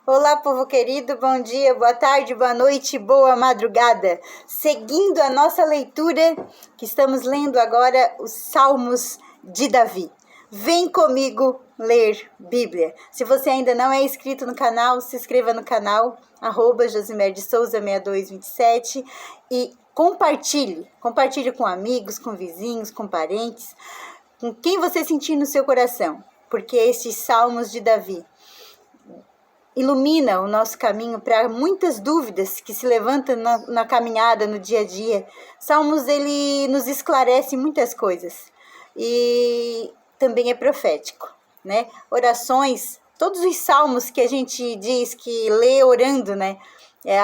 Olá, povo querido, bom dia, boa tarde, boa noite, boa madrugada. Seguindo a nossa leitura, que estamos lendo agora os Salmos de Davi. Vem comigo ler Bíblia. Se você ainda não é inscrito no canal, se inscreva no canal, @josimer_de_souza6227 e compartilhe com amigos, com vizinhos, com parentes, com quem você sentir no seu coração, porque esses Salmos de Davi ilumina o nosso caminho para muitas dúvidas que se levantam na caminhada, no dia a dia. Salmos, ele nos esclarece muitas coisas e também é profético, né? Orações, todos os salmos que a gente diz que lê orando, né?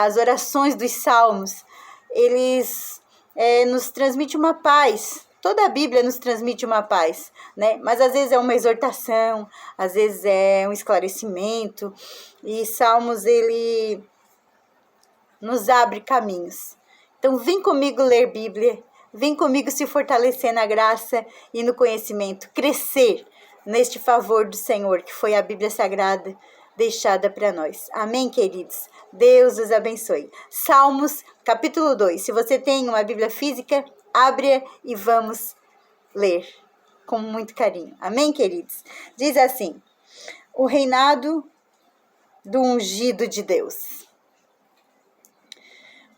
As orações dos salmos, eles nos transmitem uma paz. Toda a Bíblia nos transmite uma paz, né? Mas às vezes é uma exortação, às vezes é um esclarecimento. E Salmos, ele nos abre caminhos. Então vem comigo ler Bíblia, vem comigo se fortalecer na graça e no conhecimento, crescer neste favor do Senhor, que foi a Bíblia Sagrada deixada para nós. Amém, queridos? Deus os abençoe. Salmos, capítulo 2. Se você tem uma Bíblia física, abre e vamos ler com muito carinho. Amém, queridos? Diz assim: o reinado do ungido de Deus.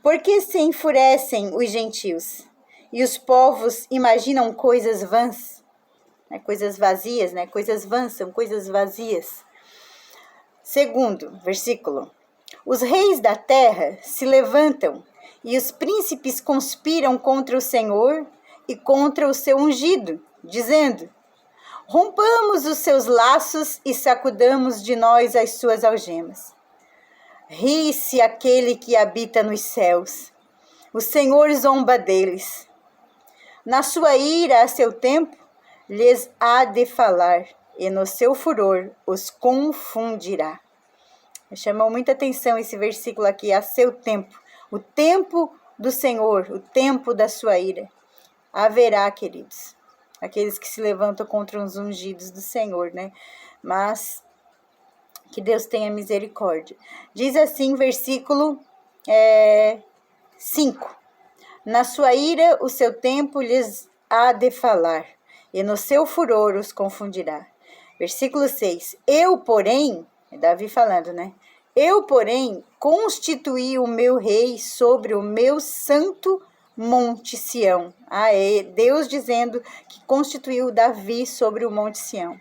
Por que se enfurecem os gentios e os povos imaginam coisas vãs? Coisas vazias, né? Coisas vãs são coisas vazias. Segundo versículo: os reis da terra se levantam e os príncipes conspiram contra o Senhor e contra o seu ungido, dizendo: rompamos os seus laços e sacudamos de nós as suas algemas. Ri-se aquele que habita nos céus. O Senhor zomba deles. Na sua ira, a seu tempo, lhes há de falar, e no seu furor os confundirá. Me chamou muita atenção esse versículo aqui, a seu tempo. O tempo do Senhor, o tempo da sua ira. Haverá, queridos, aqueles que se levantam contra os ungidos do Senhor, né? Mas que Deus tenha misericórdia. Diz assim, versículo 5. Na sua ira, o seu tempo lhes há de falar, e no seu furor os confundirá. Versículo 6. Eu, porém, é Davi falando, né? Eu, porém, constituí o meu rei sobre o meu santo Monte Sião. É Deus dizendo que constituiu Davi sobre o Monte Sião.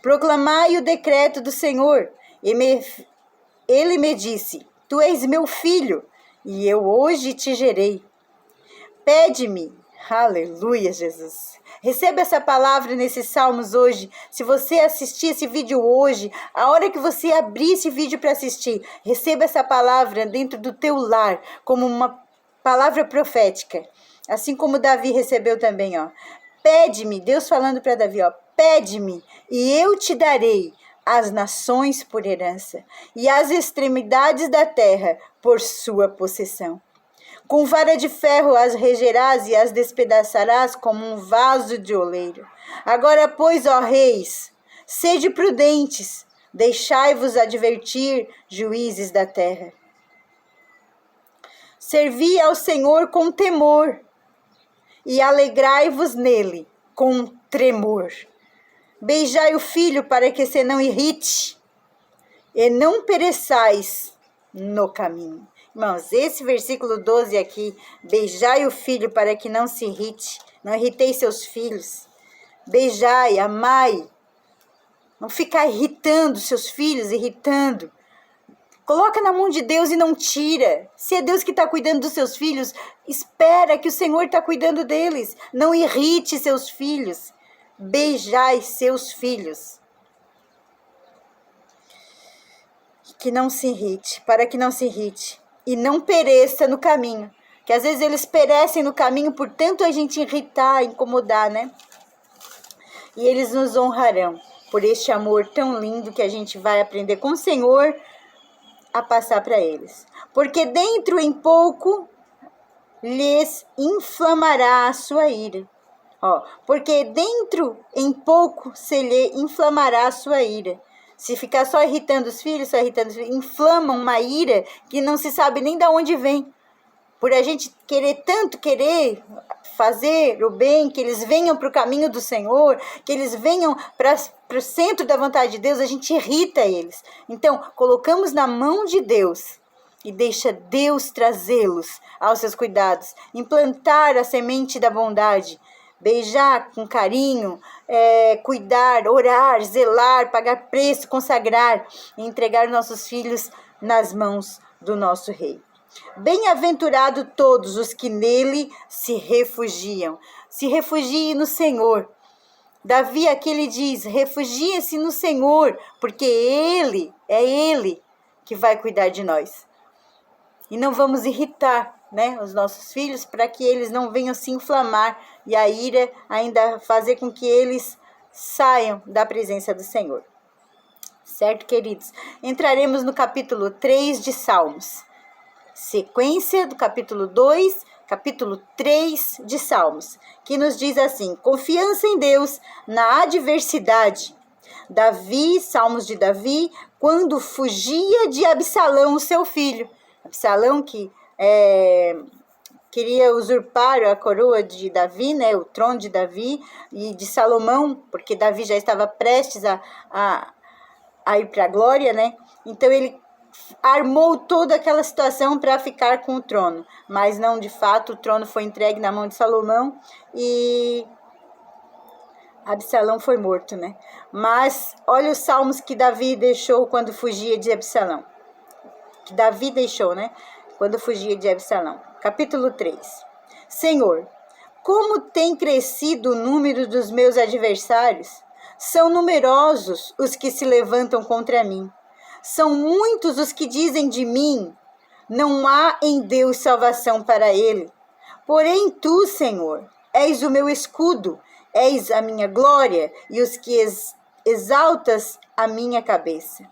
Proclamai o decreto do Senhor. Ele me disse: tu és meu filho, e eu hoje te gerei. Pede-me. Aleluia, Jesus. Receba essa palavra nesses salmos hoje. Se você assistir esse vídeo hoje, a hora que você abrir esse vídeo para assistir, receba essa palavra dentro do teu lar, como uma palavra profética. Assim como Davi recebeu também, ó. Pede-me, Deus falando para Davi, ó. Pede-me, e eu te darei as nações por herança, e as extremidades da terra por sua possessão. Com vara de ferro as regerás e as despedaçarás como um vaso de oleiro. Agora, pois, ó reis, sede prudentes, deixai-vos advertir, juízes da terra. Servi ao Senhor com temor, e alegrai-vos nele com tremor. Beijai o filho para que se não irrite, e não pereçais no caminho. Irmãos, esse versículo 12 aqui, beijai o filho para que não se irrite, não irriteis seus filhos. Beijai, amai, não ficar irritando seus filhos, irritando. Coloca na mão de Deus e não tira. Se é Deus que está cuidando dos seus filhos, espera que o Senhor está cuidando deles. Não irrite seus filhos. Beijai seus filhos. Que não se irrite, para que não se irrite. E não pereça no caminho. Que às vezes eles perecem no caminho por tanto a gente irritar, incomodar, né? E eles nos honrarão por este amor tão lindo que a gente vai aprender com o Senhor a passar para eles. Porque dentro em pouco lhes inflamará a sua ira. Porque dentro em pouco se lhe inflamará a sua ira. Se ficar só irritando os filhos, inflama uma ira que não se sabe nem de onde vem. Por a gente querer fazer o bem, que eles venham para o caminho do Senhor, que eles venham para o centro da vontade de Deus, a gente irrita eles. Então, colocamos na mão de Deus e deixa Deus trazê-los aos seus cuidados, implantar a semente da bondade, beijar com carinho, cuidar, orar, zelar, pagar preço, consagrar e entregar nossos filhos nas mãos do nosso Rei. Bem-aventurado todos os que nele se refugiam. Se refugiem no Senhor. Davi aqui ele diz, refugie-se no Senhor, porque é Ele que vai cuidar de nós. E não vamos irritar, né, os nossos filhos para que eles não venham se inflamar e a ira ainda fazer com que eles saiam da presença do Senhor. Certo, queridos? Entraremos no capítulo 3 de Salmos. Sequência do capítulo 2, capítulo 3 de Salmos, que nos diz assim, confiança em Deus na adversidade. Davi, Salmos de Davi, quando fugia de Absalão, seu filho. Absalão que queria usurpar a coroa de Davi, né, o trono de Davi e de Salomão, porque Davi já estava prestes a ir para a glória, né? Então ele armou toda aquela situação para ficar com o trono, mas não, de fato, o trono foi entregue na mão de Salomão e Absalão foi morto, né? Mas olha os salmos que Davi deixou quando fugia de Absalão. Que Davi deixou, né? Quando fugia de Absalão. Capítulo 3. Senhor, como tem crescido o número dos meus adversários? São numerosos os que se levantam contra mim. São muitos os que dizem de mim, não há em Deus salvação para ele. Porém tu, Senhor, és o meu escudo, és a minha glória e os que exaltas a minha cabeça.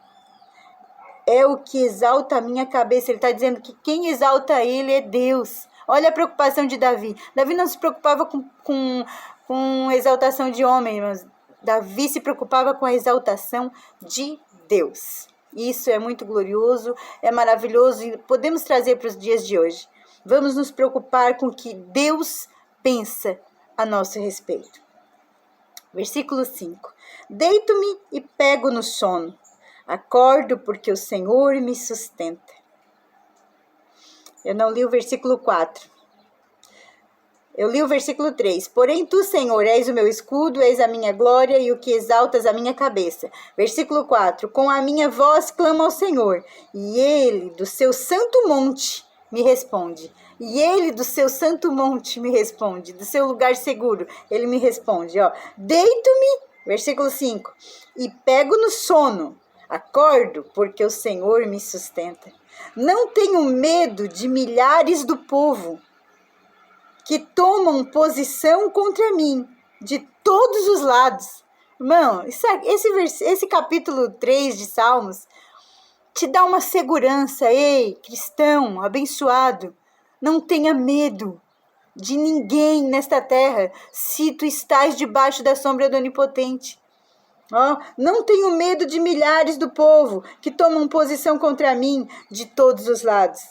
É o que exalta a minha cabeça. Ele está dizendo que quem exalta ele é Deus. Olha a preocupação de Davi. Davi não se preocupava com exaltação de homem, mas Davi se preocupava com a exaltação de Deus. Isso é muito glorioso, é maravilhoso e podemos trazer para os dias de hoje. Vamos nos preocupar com o que Deus pensa a nosso respeito. Versículo 5. Deito-me e pego no sono. Acordo porque o Senhor me sustenta. Eu não li o versículo 4. Eu li o versículo 3. Porém tu, Senhor, és o meu escudo, és a minha glória e o que exaltas a minha cabeça. Versículo 4. Com a minha voz clamo ao Senhor, e ele do seu santo monte me responde. E ele do seu santo monte me responde, do seu lugar seguro, ele me responde. Deito-me, versículo 5, e pego no sono. Acordo porque o Senhor me sustenta. Não tenho medo de milhares do povo que tomam posição contra mim, de todos os lados. Irmão, esse capítulo 3 de Salmos te dá uma segurança. Ei, cristão, abençoado, não tenha medo de ninguém nesta terra, se tu estás debaixo da sombra do Onipotente. Não tenho medo de milhares do povo que tomam posição contra mim, de todos os lados.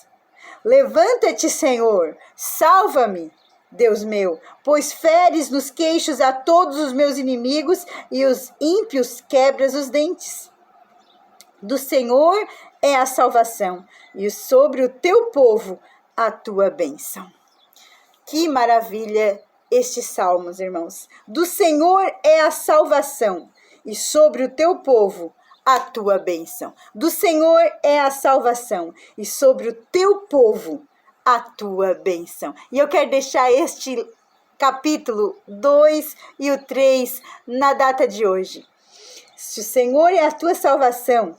Levanta-te, Senhor, salva-me, Deus meu, pois feres nos queixos a todos os meus inimigos e os ímpios quebras os dentes. Do Senhor é a salvação e sobre o teu povo a tua bênção. Que maravilha estes salmos, irmãos. Do Senhor é a salvação e sobre o teu povo a tua bênção. Do Senhor é a salvação e sobre o teu povo a tua bênção. E eu quero deixar este capítulo 2 e o 3 na data de hoje. Se o Senhor é a tua salvação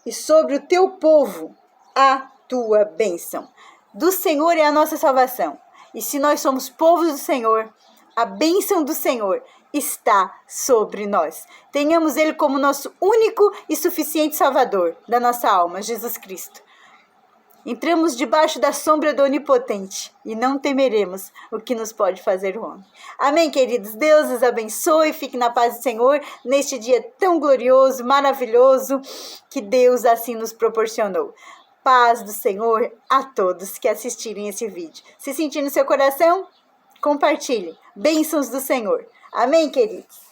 e sobre o teu povo a tua bênção. Do Senhor é a nossa salvação. E se nós somos povos do Senhor, a bênção do Senhor está sobre nós. Tenhamos Ele como nosso único e suficiente Salvador da nossa alma, Jesus Cristo. Entramos debaixo da sombra do Onipotente e não temeremos o que nos pode fazer o homem. Amém, queridos? Deus os abençoe, fique na paz do Senhor neste dia tão glorioso, maravilhoso que Deus assim nos proporcionou. Paz do Senhor a todos que assistirem esse vídeo. Se sentir no seu coração, compartilhe. Bênçãos do Senhor. Amém, queridos?